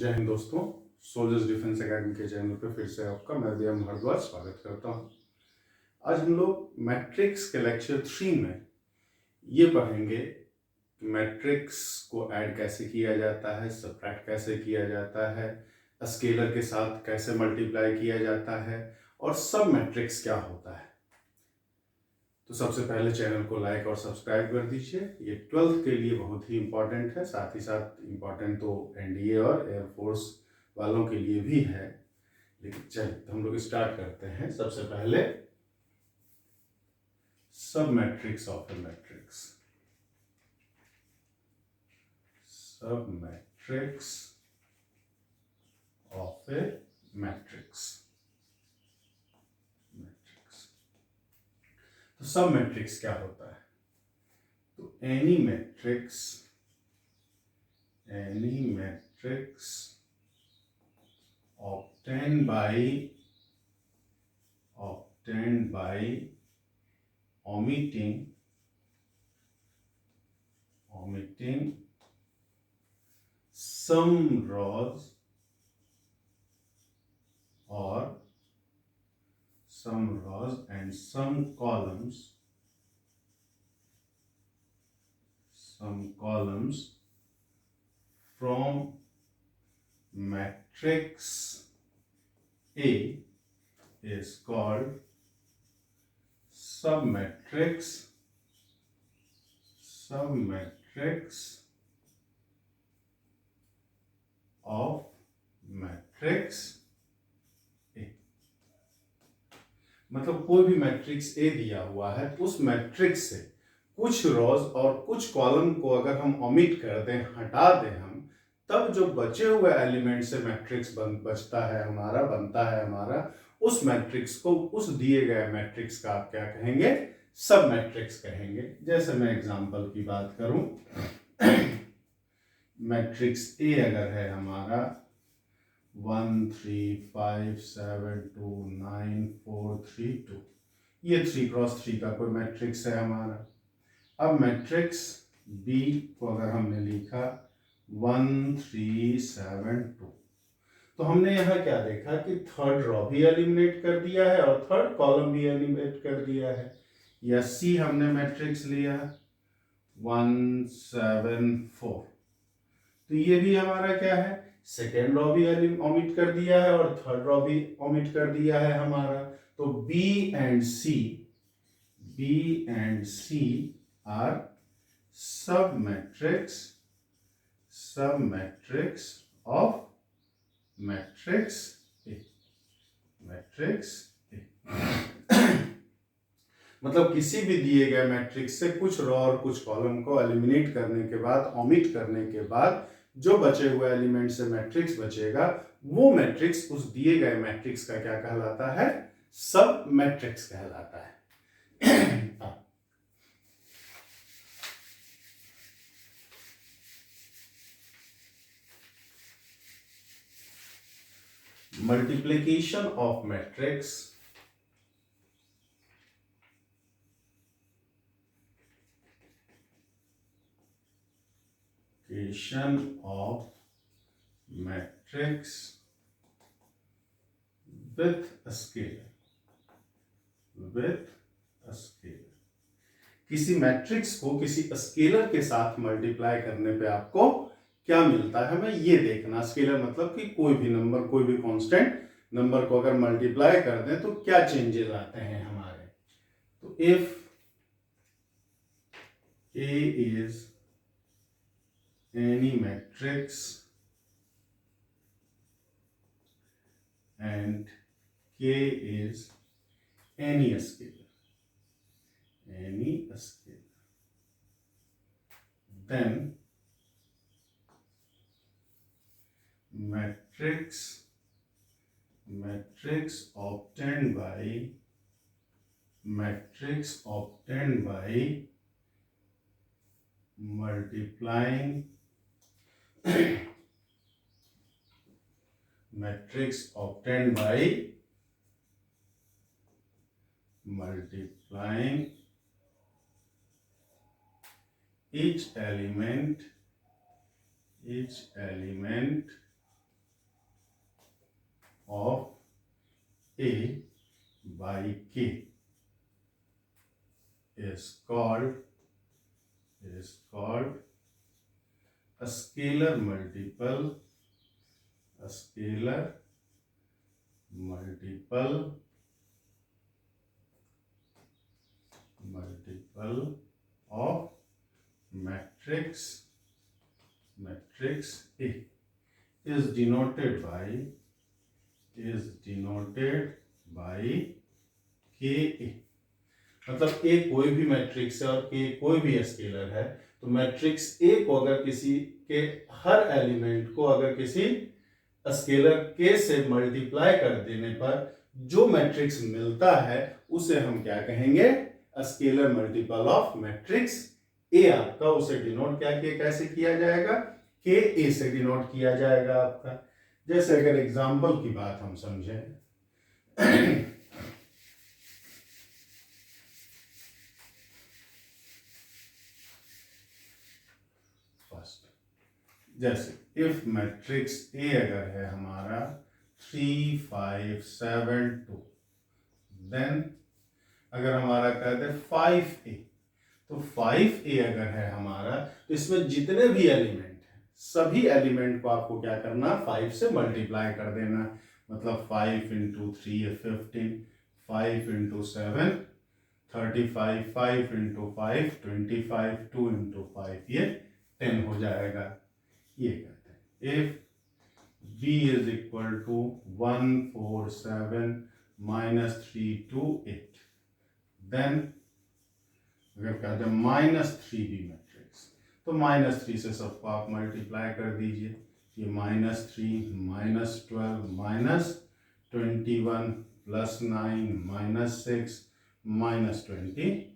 जय हिंद दोस्तों। Soldiers defence academy के चैनल पे फिर से आपका मैं दियम हरद्वार स्वागत करता हूँ। आज हम लोग मैट्रिक्स के लेक्चर 3 में ये पढ़ेंगे कि मैट्रिक्स को ऐड कैसे किया जाता है, सबट्रैक्ट कैसे किया जाता है, स्केलर के साथ कैसे मल्टीप्लाई किया जाता है और सब मैट्रिक्स क्या होता है। तो सबसे पहले चैनल को लाइक और सब्सक्राइब कर दीजिए। ये 12th के लिए बहुत ही इम्पोर्टेंट है, साथ ही साथ इम्पोर्टेंट तो एनडीए और एयरफोर्स वालों के लिए भी है। लेकिन चलिए तो हम लोग स्टार्ट करते हैं। सबसे पहले सब मैट्रिक्स ऑफ ए मैट्रिक्स। सब मैट्रिक्स ऑफ ए मैट्रिक्स। तो सब मैट्रिक्स क्या होता है? तो any matrix obtained by omitting some rows and some columns from matrix A is called submatrix of matrix A. मतलब कोई भी मैट्रिक्स ए दिया हुआ है, उस मैट्रिक्स से कुछ रोज और कुछ कॉलम को अगर हम ओमिट कर दें, हटा दें हम, तब जो बचे हुए एलिमेंट से मैट्रिक्स बनता है हमारा, उस मैट्रिक्स को उस दिए गए मैट्रिक्स का आप क्या कहेंगे? सब मैट्रिक्स कहेंगे। जैसे मैं एग्जांपल की बात करूं, मैट्रिक्स ए अगर है हमारा 1 3 5 7 2 9 4 3 2, ये 3x3 का कोई मैट्रिक्स है हमारा। अब मैट्रिक्स बी को अगर हमने लिखा 1 3 7 2, तो हमने यहाँ क्या देखा कि थर्ड रो भी एलिमिनेट कर दिया है और थर्ड कॉलम भी एलिमिनेट कर दिया है। या सी हमने मैट्रिक्स लिया 1 7 4, तो ये भी हमारा क्या है? सेकेंड रो भी ओमिट कर दिया है और थर्ड रो भी ओमिट कर दिया है हमारा। तो बी एंड सी आर सब मैट्रिक्स ऑफ मैट्रिक्स ए। मतलब किसी भी दिए गए मैट्रिक्स से कुछ रो और कुछ कॉलम को एलिमिनेट करने के बाद, ओमिट करने के बाद, जो बचे हुए एलिमेंट से मैट्रिक्स बचेगा, वो मैट्रिक्स उस दिए गए मैट्रिक्स का क्या कहलाता है? सब मैट्रिक्स कहलाता है। Multiplication of matrix of matrix with a scalar। किसी मैट्रिक्स को किसी स्केलर के साथ मल्टीप्लाई करने पे आपको क्या मिलता है, हमें ये देखना। स्केलर मतलब कि कोई भी नंबर, कोई भी कांस्टेंट नंबर को अगर मल्टीप्लाई कर दें तो क्या चेंजेस आते हैं हमारे। तो if A is any matrix and K is any scalar, then matrix obtained by multiplying each element of A by K is called a scalar multiple of matrix A is denoted by KA। मतलब A कोई भी matrix है और K कोई भी scalar है, तो matrix A को अगर किसी के हर एलिमेंट को अगर किसी स्केलर K से मल्टीप्लाई कर देने पर जो मैट्रिक्स मिलता है उसे हम क्या कहेंगे? Scalar multiple of matrix A आपका, उसे डिनोट कैसे किया जाएगा? के A से डिनोट किया जाएगा आपका। जैसे अगर एग्जांपल की बात हम समझें, जैसे इफ मैट्रिक्स ए अगर है हमारा 3 5 7 2, देन अगर हमारा कहते हैं 5A, तो 5A अगर है हमारा, तो इसमें जितने भी एलिमेंट हैं सभी एलिमेंट को आपको क्या करना? 5 से मल्टीप्लाई कर देना। मतलब 5 × 3 है 15, 5 × 7 35, 5 × 5 25, 2 × 5 ये 10 हो जाएगा। ये कहते हैं if b is equal to 1 4 7 -3 2 8, then अगर कहते हैं -3b मैट्रिक्स, तो -3 से सबको आप मल्टीप्लाई कर दीजिए। ये -3 -12 -21 +9 -6 -24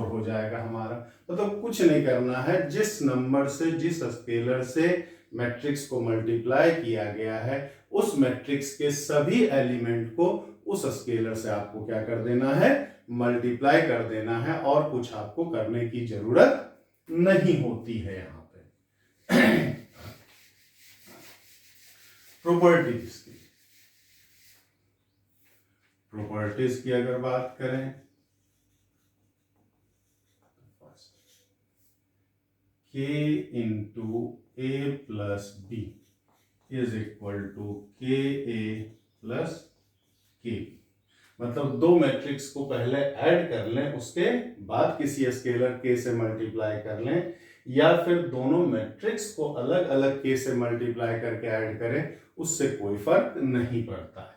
हो जाएगा हमारा। तो कुछ नहीं करना है, जिस नंबर से जिस स्केलर से मैट्रिक्स को मल्टीप्लाई किया गया है उस मैट्रिक्स के सभी एलिमेंट को उस स्केलर से आपको क्या कर देना है? मल्टीप्लाई कर देना है, और कुछ आपको करने की जरूरत नहीं होती है। यहां पे प्रॉपर्टीज की अगर बात करें, K × A + B is equal to KA + KB। मतलब दो मैट्रिक्स को पहले ऐड कर लें, उसके बाद किसी स्केलर K से मल्टीप्लाई कर लें, या फिर दोनों मैट्रिक्स को अलग अलग K से मल्टीप्लाई करके ऐड करें, उससे कोई फर्क नहीं पड़ता है।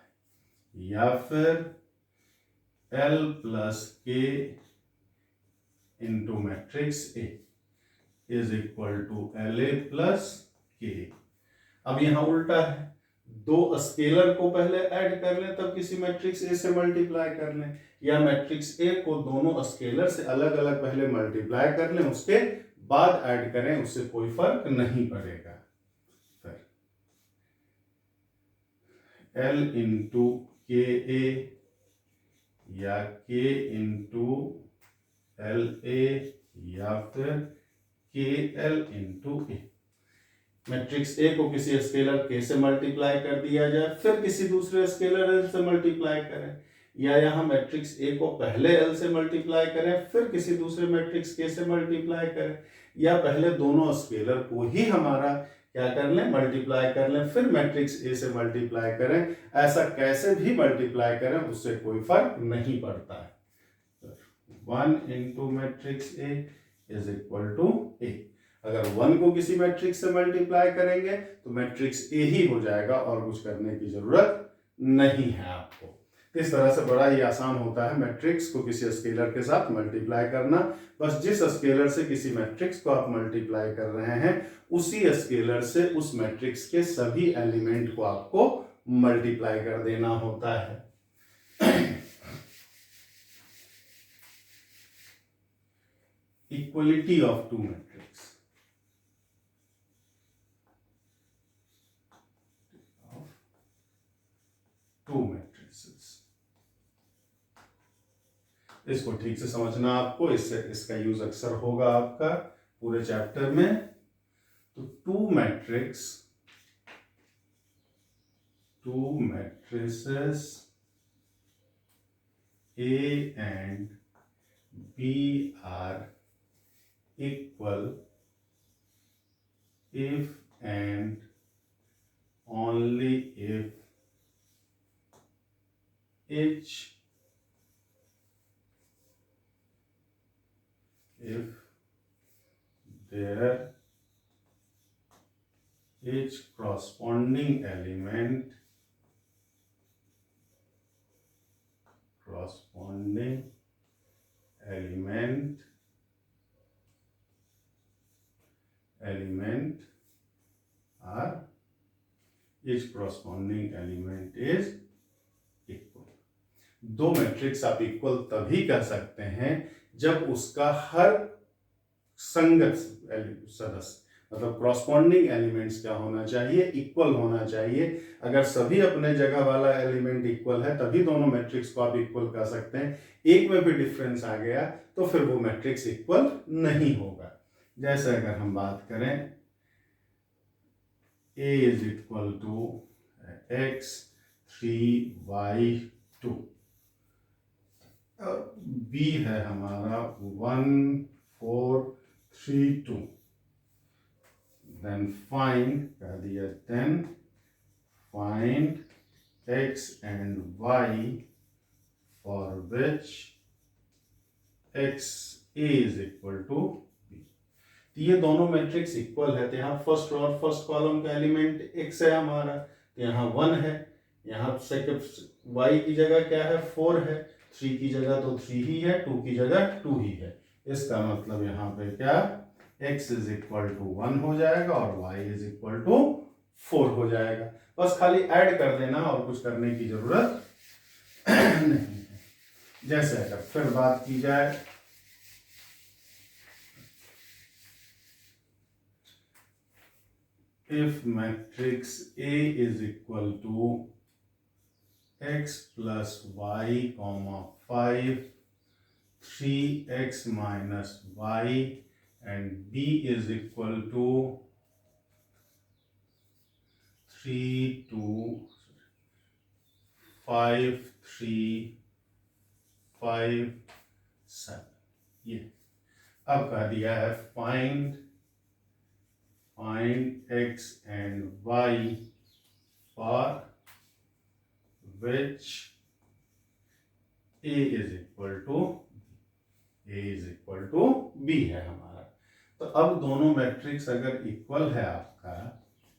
या फिर L + K × matrix A is equal to LA + K। अब यहां उल्टा है, दो स्केलर को पहले ऐड कर लें तब किसी मैट्रिक्स ए से मल्टीप्लाई कर लें, या मैट्रिक्स ए को दोनों स्केलर से अलग अलग पहले मल्टीप्लाई कर लें उसके बाद ऐड करें, उससे कोई फर्क नहीं पड़ेगा। फिर L × KA या K × LA या फिर KL × A। मैट्रिक्स ए को किसी स्केलर के से मल्टीप्लाई कर दिया जाए, फिर किसी दूसरे स्केलर एल से मल्टीप्लाई करें, या यहाँ मैट्रिक्स ए को पहले एल से मल्टीप्लाई करें फिर किसी दूसरे मैट्रिक्स के से मल्टीप्लाई करें, या पहले दोनों स्केलर को ही हमारा क्या कर लें? मल्टीप्लाई कर लें, फिर मैट्रिक्स ए से मल्टीप्लाई करें। ऐसा कैसे भी मल्टीप्लाई करें उससे कोई फर्क नहीं पड़ता है। 1 × matrix A is equal to A। अगर 1 को किसी मैट्रिक्स से मल्टीप्लाई करेंगे तो मैट्रिक्स ए ही हो जाएगा, और कुछ करने की जरूरत नहीं है आपको। इस तरह से बड़ा ही आसान होता है मैट्रिक्स को किसी स्केलर के साथ मल्टीप्लाई करना। बस जिस स्केलर से किसी मैट्रिक्स को आप मल्टीप्लाई कर रहे हैं उसी स्केलर से उस मैट्रिक्स के सभी एलिमेंट को आपको मल्टीप्लाई कर देना होता है। Equality of two matrices। इसको ठीक से समझना आपको, इससे इसका यूज अक्सर होगा आपका पूरे चैप्टर में। तो to two matrices A and B are equal if and only if their each corresponding element are each corresponding element is equal. दो मैट्रिक्स आप इक्वल तभी कह सकते हैं जब उसका हर संगत सदस्य मतलब क्रॉसपॉन्डिंग एलिमेंट्स क्या होना चाहिए, इक्वल होना चाहिए। अगर सभी अपने जगह वाला एलिमेंट इक्वल है तभी दोनों मैट्रिक्स को आप इक्वल कह सकते हैं। एक में भी डिफरेंस आ गया तो फिर वो मैट्रिक्स इक्वल नहीं होगा। जैसे अगर हम बात करें A is equal to x 3y2, B है हमारा 1 4 3 2, देन फाइंड कह दिया, then find x and y for which x A is equal to B। तो ये दोनों मैट्रिक्स इक्वल है। तो यहाँ फर्स्ट रो और फर्स्ट कॉलम का एलिमेंट x है हमारा, तो यहाँ 1 है। यहाँ सेकंड y की जगह क्या है 4 है, 3 की जगह तो 3 ही है, 2 की जगह 2 ही है। इसका मतलब यहाँ पे क्या x इज इक्वल टू 1 हो जाएगा और y इज इक्वल टू 4 हो जाएगा। बस खाली ऐड कर देना और कुछ करने की जरूरत नहीं है। जैसे अगर फिर बात की जाए if matrix A is equal to x plus y comma 5 3x minus y and B is equal to 3 2 5 3 5 7, ये अब कह दिया है find x and y for which A is equal to B है हमारा। तो अब दोनों मैट्रिक्स अगर इक्वल है आपका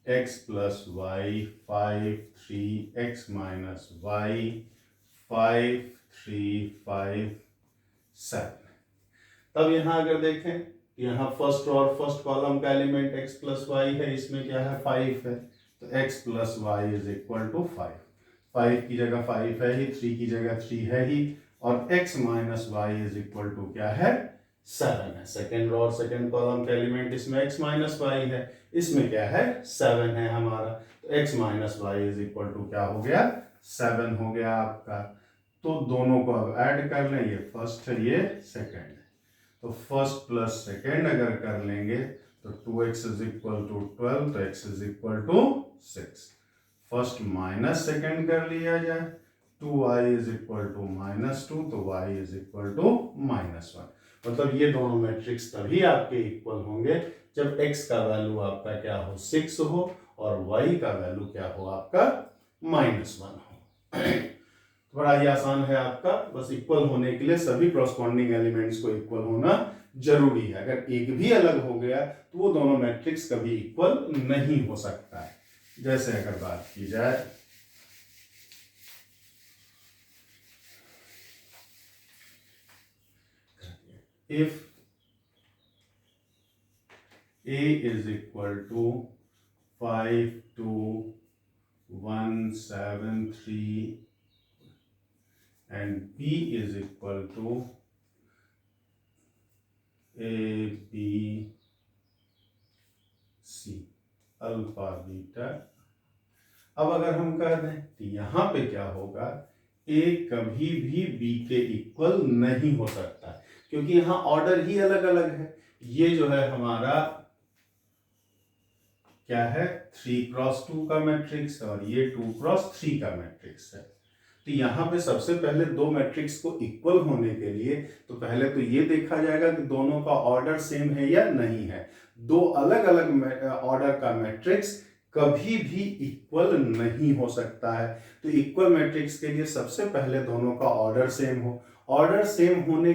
x plus y 5 3 x minus y 5 3 5 7, तब यहाँ अगर देखें यहाँ फर्स्ट रो और फर्स्ट कॉलम का एलिमेंट x प्लस वाई है, इसमें क्या है 5 है, तो x plus y is equal to 5। 5 की जगह 5 है ही, 3 की जगह 3 है ही, और x minus y is equal to क्या है 7 है। सेकेंड रो और सेकेंड कॉलम का एलिमेंट इसमें x माइनस वाई है, इसमें क्या है 7 है हमारा, तो x minus y is equal to क्या हो गया 7 हो गया आपका। तो दोनों को अब ऐड कर लें, ये फर्स्ट है ये सेकेंड है, तो फर्स्ट प्लस सेकेंड अगर कर लेंगे तो 2x इज इक्वल टू 12, तो x is equal to 6। First minus second कर लिया जाए, 2y इज इक्वल टू -2, तो y इज इक्वल टू -1। मतलब ये दोनों मैट्रिक्स तभी आपके इक्वल होंगे जब x का वैल्यू आपका क्या हो 6 हो और y का वैल्यू क्या हो आपका -1 हो। बड़ा ही आसान है आपका, बस इक्वल होने के लिए सभी कॉरस्पॉन्डिंग एलिमेंट्स को इक्वल होना जरूरी है। अगर एक भी अलग हो गया तो वो दोनों मैट्रिक्स कभी इक्वल नहीं हो सकता है। जैसे अगर बात की जाए if A is equal to 5 2 1 7 3 and B is equal to A B C alpha beta. अब अगर हम कह दें तो यहां पे क्या होगा, A कभी भी B के इक्वल नहीं हो सकता क्योंकि यहां ऑर्डर ही अलग अलग है। ये जो है हमारा क्या है 3x2 का मैट्रिक्स और ये 2x3 का मैट्रिक्स है। तो यहाँ पे सबसे पहले दो मैट्रिक्स को इक्वल होने के लिए तो पहले तो ये देखा जाएगा कि दोनों का ऑर्डर सेम है या नहीं है। दो अलग अलग ऑर्डर का मैट्रिक्स कभी भी इक्वल नहीं हो सकता है। तो इक्वल मैट्रिक्स के लिए सबसे पहले दोनों का ऑर्डर सेम हो। ऑर्डर सेम होने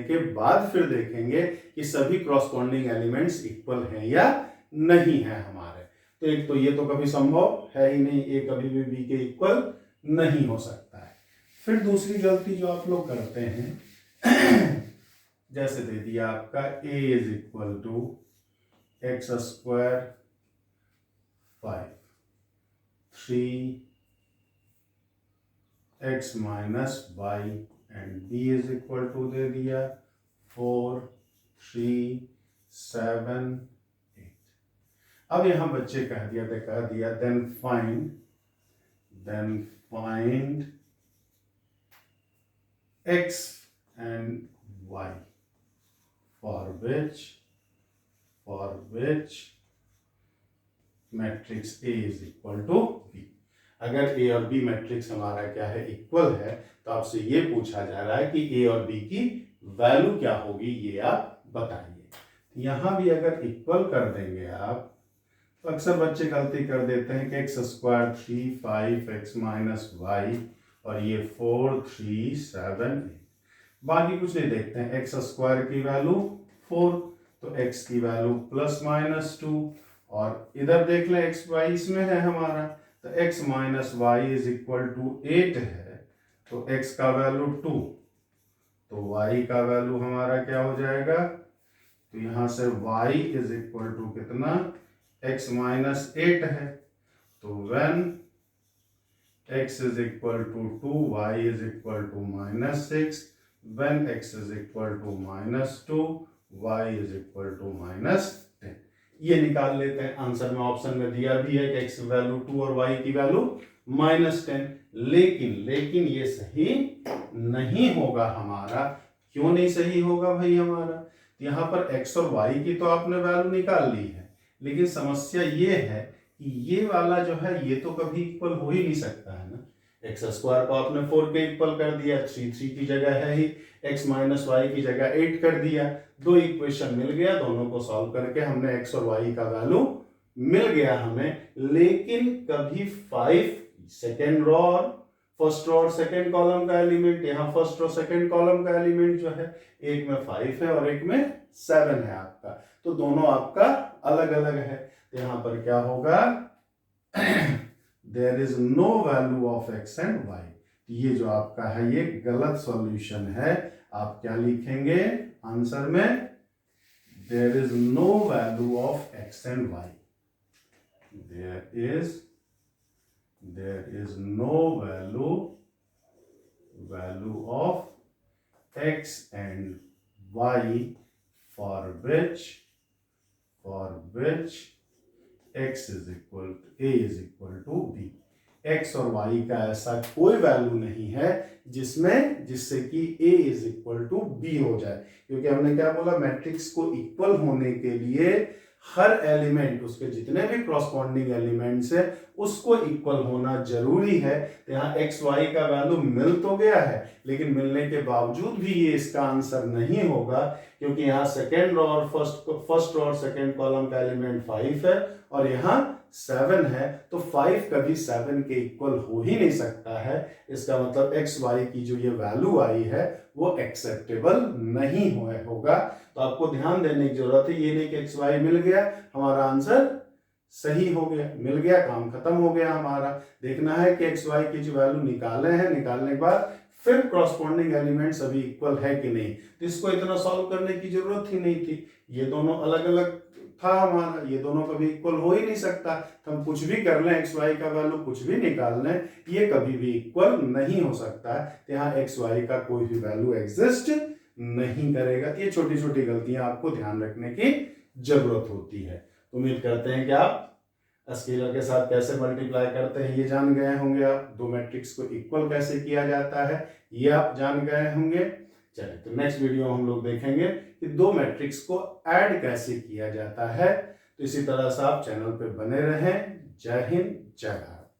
के बाद फिर देखेंगे कि सभी क्रॉसपोंडिंग एलिमेंट्स इक्वल हैं या नहीं है हमारे। तो एक तो ये तो कभी संभव है ही नहीं, ए कभी भी बी के इक्वल नहीं हो सकता है। फिर दूसरी गलती जो आप लोग करते हैं जैसे दे दिया आपका a is equal to x square 5 3x minus y and b is equal to दे दिया 4 3 7 8। अब यहां बच्चे कह दिया then find x and y for which matrix A is equal to B। अगर A और B मैट्रिक्स हमारा क्या है इक्वल है तो आपसे ये पूछा जा रहा है कि A और B की वैल्यू क्या होगी, ये आप बताइए। यहां भी अगर इक्वल कर देंगे आप तो अक्सर बच्चे गलती कर देते हैं कि x square 3 5 x minus y और ये 4 3 7 8, बाकी कुछ नहीं देखते हैं। एक्स स्क्वायर की वैल्यू 4 तो एक्स की वैल्यू प्लस माइनस 2 और इधर देख लें एक्स वाई इसमें है हमारा तो x minus y is equal to 8 है तो एक्स का वैल्यू 2 तो वाई का वैल्यू हमारा क्या हो जाएगा। तो यहां से y इज इक्वल टू कितना x माइनस 8 है तो when x is equal to 2 y is equal to minus 6 when x is equal to minus 2 y is equal to minus 10। ये निकाल लेते हैं। आंसर में ऑप्शन में दिया भी है कि x की वैल्यू 2 और y की वैल्यू माइनस 10, लेकिन ये सही नहीं होगा हमारा। क्यों नहीं सही होगा भाई हमारा, यहाँ पर x और y की तो आपने वैल्यू निकाल ली है, लेकिन समस्या ये है कि ये वाला जो है ये तो कभी इक्वल हो ही नहीं सकता है ना। एक्स स्क्वायर को आपने 4 के इक्वल कर दिया, 3 3 की जगह है ही, x माइनस वाई की जगह 8 कर दिया, दो इक्वेशन मिल गया, दोनों को सॉल्व करके हमने x और y का वैल्यू मिल गया हमें। लेकिन कभी 5 सेकेंड रो और फर्स्ट रो और सेकेंड कॉलम का एलिमेंट, यहाँ फर्स्ट रो सेकेंड कॉलम का एलिमेंट जो है एक में 5 है और एक में 7 है आपका, तो दोनों आपका अलग अलग है। तो यहां पर क्या होगा there is no value of x and y। ये जो आपका है ये गलत सॉल्यूशन है। आप क्या लिखेंगे आंसर में, there is no value of x and y, there is no value of x and y for which x is equal to a is equal to b। x और y का ऐसा कोई value नहीं है जिससे कि a is equal to b हो जाए, क्योंकि हमने क्या बोला मैट्रिक्स को इक्वल होने के लिए हर एलिमेंट उसके जितने भी क्रॉसपोंडिंग एलिमेंट्स है उसको इक्वल होना जरूरी है। तो यहाँ एक्स वाई का वैल्यू मिल तो गया है, लेकिन मिलने के बावजूद भी ये इसका आंसर नहीं होगा, क्योंकि यहाँ सेकेंड रो और फर्स्ट रो और सेकेंड कॉलम का एलिमेंट 5 है और यहाँ 7 है, तो 5 कभी 7 के इक्वल हो ही नहीं सकता है। इसका मतलब एक्स वाई की जो ये वैल्यू आई है वो एक्सेप्टेबल नहीं होगा। तो आपको ध्यान देने की जरूरत है, ये नहीं कि एक्स वाई मिल गया हमारा आंसर सही हो गया, मिल गया काम खत्म हो गया हमारा। देखना है कि एक्स वाई की जो वैल्यू निकाले हैं, निकालने के बाद फिर क्रॉसपोंडिंग एलिमेंट सभी इक्वल है कि नहीं। तो इसको इतना सॉल्व करने की जरूरत ही नहीं थी, ये दोनों अलग अलग था हमारा, ये दोनों कभी इक्वल हो ही नहीं सकता। तो हम कुछ भी कर लें, एक्स वाई का वैल्यू कुछ भी निकाल लें, ये कभी भी इक्वल नहीं हो सकता है। तो यहाँ एक्स वाई का कोई भी वैल्यू एग्जिस्ट नहीं करेगा। ये छोटी छोटी गलतियां आपको ध्यान रखने की जरूरत होती है। उम्मीद करते हैं कि आप स्केलर के साथ कैसे मल्टीप्लाई करते हैं ये जान गए होंगे। आप दो मैट्रिक्स को इक्वल कैसे किया जाता है ये आप जान गए होंगे। चले तो नेक्स्ट वीडियो हम लोग देखेंगे कि दो मैट्रिक्स को ऐड कैसे किया जाता है। तो इसी तरह से आप चैनल पे बने रहें। जय हिंद, जय भारत।